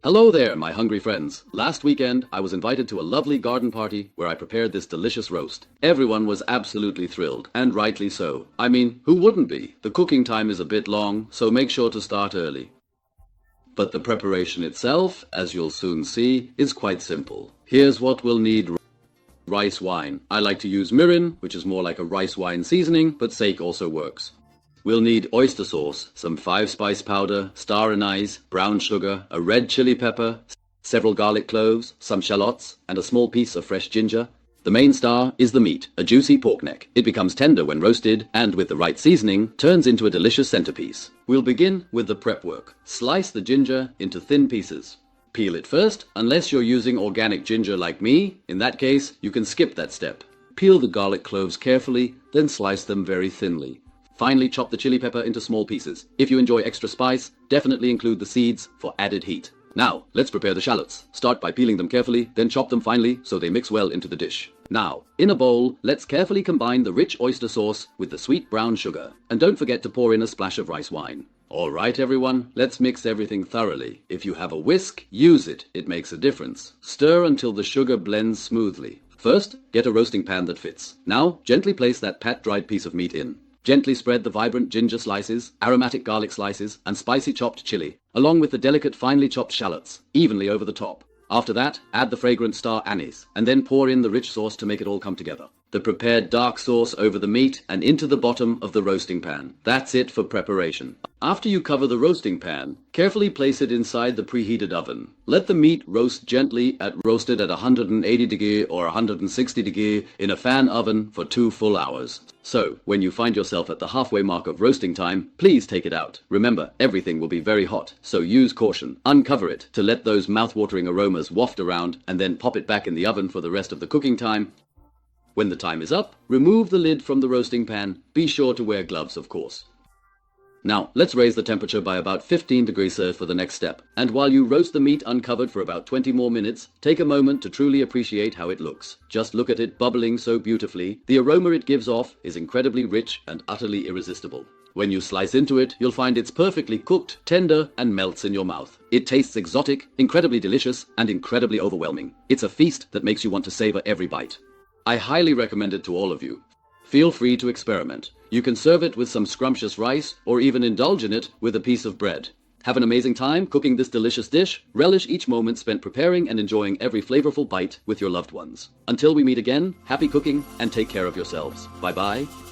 Hello there, my hungry friends. Last weekend, I was invited to a lovely garden party where I prepared this delicious roast. Everyone was absolutely thrilled, and rightly so. I mean, who wouldn't be? The cooking time is a bit long, so make sure to start early. But the preparation itself, as you'll soon see, is quite simple. Here's what we'll need. Rice wine. I like to use Mirin, which is more like a rice wine seasoning, but sake also works. We'll need oyster sauce, some 5-spice powder, star anise, brown sugar, a red chili pepper, several garlic cloves, some shallots, and a small piece of fresh ginger. The main star is the meat, a juicy pork neck. It becomes tender when roasted, and with the right seasoning, turns into a delicious centerpiece. We'll begin with the prep work. Slice the ginger into thin pieces. Peel it first, unless you're using organic ginger like me. In that case, you can skip that step. Peel the garlic cloves carefully, then slice them very thinly. Finally, chop the chili pepper into small pieces. If you enjoy extra spice, definitely include the seeds for added heat. Now, let's prepare the shallots. Start by peeling them carefully, then chop them finely so they mix well into the dish. Now, in a bowl, let's carefully combine the rich oyster sauce with the sweet brown sugar. And don't forget to pour in a splash of rice wine. All right, everyone, let's mix everything thoroughly. If you have a whisk, use it. It makes a difference. Stir until the sugar blends smoothly. First, get a roasting pan that fits. Now, gently place that pat-dried piece of meat in. Gently spread the vibrant ginger slices, aromatic garlic slices, and spicy chopped chili, along with the delicate finely chopped shallots, evenly over the top. After that, add the fragrant star anise, and then pour in the rich sauce to make it all come together. The prepared dark sauce over the meat and into the bottom of the roasting pan. That's it for preparation. After you cover the roasting pan, carefully place it inside the preheated oven. Let the meat roast gently roasted at 180 degree or 160 degree in a fan oven for 2 full hours. So, when you find yourself at the halfway mark of roasting time, please take it out. Remember, everything will be very hot, so use caution. Uncover it to let those mouth-watering aromas waft around, and then pop it back in the oven for the rest of the cooking time. When the time is up, remove the lid from the roasting pan. Be sure to wear gloves, of course. Now, let's raise the temperature by about 15 degrees Celsius for the next step. And while you roast the meat uncovered for about 20 more minutes, take a moment to truly appreciate how it looks. Just look at it bubbling so beautifully. The aroma it gives off is incredibly rich and utterly irresistible. When you slice into it, you'll find it's perfectly cooked, tender, and melts in your mouth. It tastes exotic, incredibly delicious, and incredibly overwhelming. It's a feast that makes you want to savor every bite. I highly recommend it to all of you. Feel free to experiment. You can serve it with some scrumptious rice or even indulge in it with a piece of bread. Have an amazing time cooking this delicious dish. Relish each moment spent preparing and enjoying every flavorful bite with your loved ones. Until we meet again, happy cooking and take care of yourselves. Bye-bye.